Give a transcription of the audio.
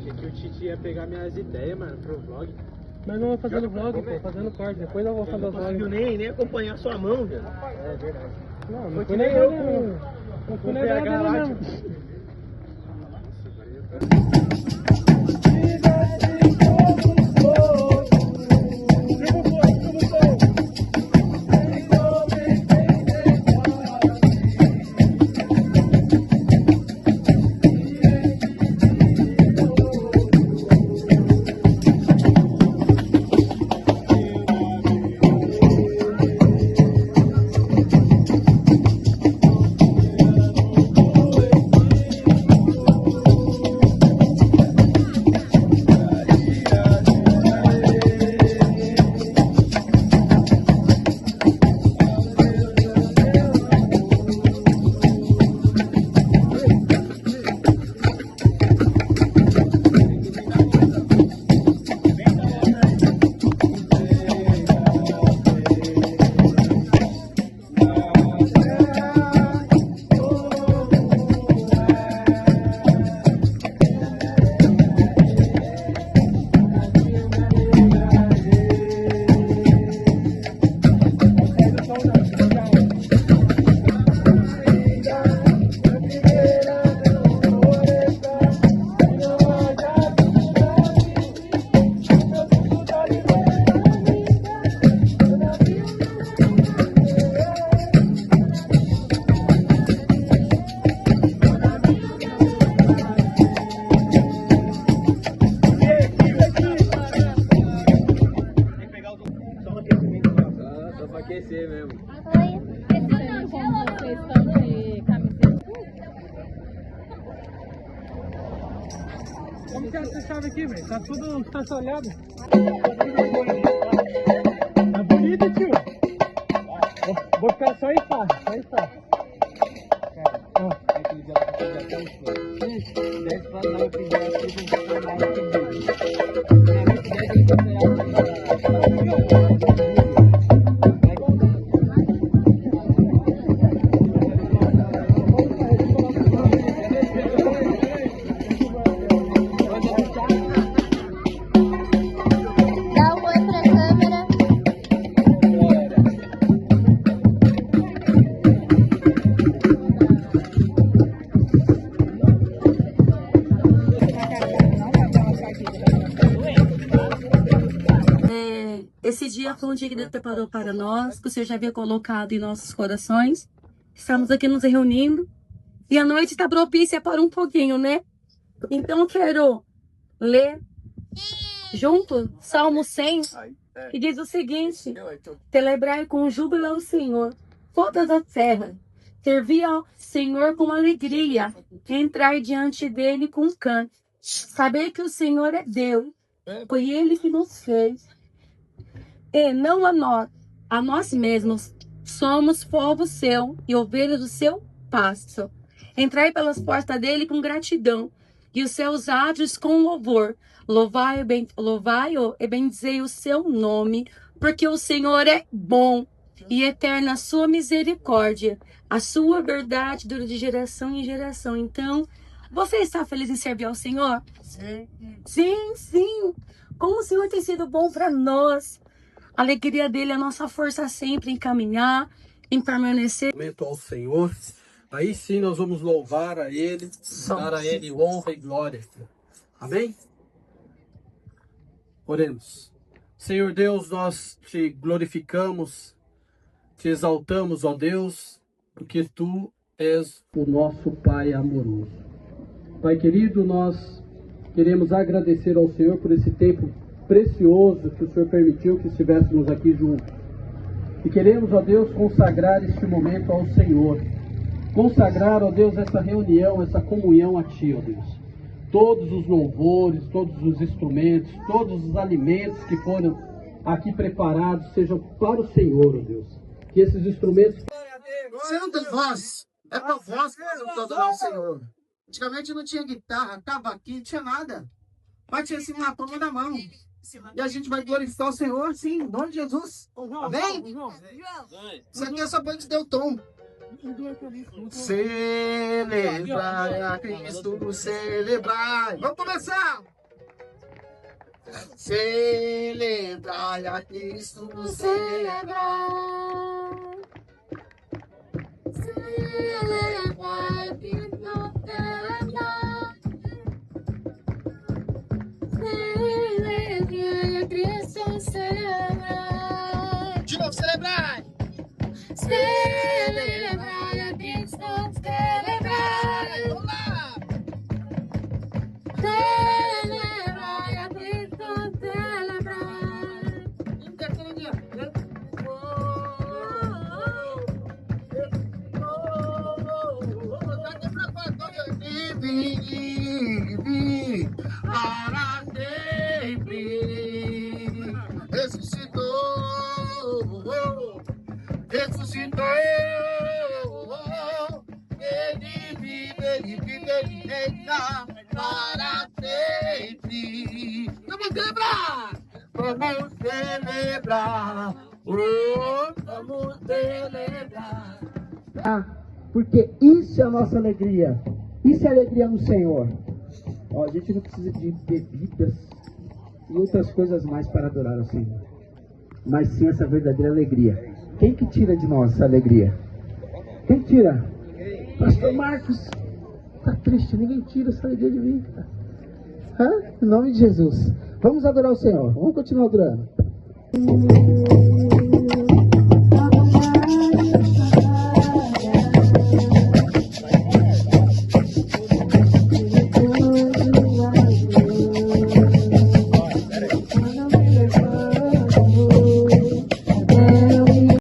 achei que o Titi ia pegar minhas ideias, mano, pro vlog. Mas não fazendo vlog, pô, fazendo corte. Depois eu vou fazer o vlog. Não nem acompanhar sua mão, velho. É verdade. Não fui nem eu não fui nem eu não. Aquecer mesmo. Como que é essa chave aqui, velho? Tá tudo estacionado. Tá bonito, tio. Vou ficar só em paz, só em paz. Aquele dia lá que eu fiz até um show. 10 pra dar o pedido aqui, vou ficar mais Esse dia foi um dia que Deus preparou para nós, que o Senhor já havia colocado em nossos corações. Estamos aqui nos reunindo e a noite está propícia para um pouquinho, né? Então eu quero ler junto Salmo 100, que diz o seguinte: celebrai com júbilo ao Senhor toda a terra, servi ao Senhor com alegria, entrai diante dele com canto, saber que o Senhor é Deus, foi Ele que nos fez. E não a nós mesmos, somos povo seu e ovelhas do seu pasto. Entrai pelas portas dele com gratidão e os seus átrios com louvor. Louvai-o e bendizei o seu nome, porque o Senhor é bom e eterna a sua misericórdia. A sua verdade dura de geração em geração. Então, você está feliz em servir ao Senhor? Sim. Sim, sim. Como o Senhor tem sido bom para nós. A alegria dele é a nossa força sempre em caminhar, em permanecer. Momento ao Senhor. Aí sim nós vamos louvar a Ele, dar a Ele honra e glória. Amém? Oremos. Senhor Deus, nós te glorificamos, te exaltamos, ó Deus, porque Tu és o nosso Pai amoroso. Pai querido, nós queremos agradecer ao Senhor por esse tempo precioso que o Senhor permitiu que estivéssemos aqui juntos. E queremos, ó Deus, consagrar este momento ao Senhor. Consagrar, ó Deus, essa reunião, essa comunhão a Ti, ó Deus. Todos os louvores, todos os instrumentos, todos os alimentos que foram aqui preparados sejam para o Senhor, ó Deus. Que esses instrumentos... Você não tem voz. É com a voz que nós vamos adorar o Senhor. Antigamente não tinha guitarra, cavaquinho, não tinha nada. Mas tinha assim na palma da mão. E a gente vai glorificar o Senhor, sim, em nome de Jesus. Amém? Isso aqui é só para te dar o tom. Celebrai a Cristo, celebrai. Vamos começar! Celebrai a Cristo, celebrai. Celebrai a Cristo, celebrai. Celebrai a Cristo, celebrai. De novo, celebrai! Celebrai a Cristo, celebrai. Vamos lá! Celebrai a Cristo, celebrai. Vive para sempre. Ressuscitou. Ele vive, ele reina para sempre. Vamos celebrar! Vamos celebrar! Oh, vamos celebrar! Porque isso é a nossa alegria. Isso é alegria no Senhor. Ó, a gente não precisa de bebidas e outras coisas mais para adorar o Senhor, mas sim essa verdadeira alegria. Quem que tira de nós essa alegria? Quem tira? Pastor Marcos, tá triste, ninguém tira essa alegria de mim, cara. Em nome de Jesus. Vamos adorar o Senhor. Vamos continuar adorando.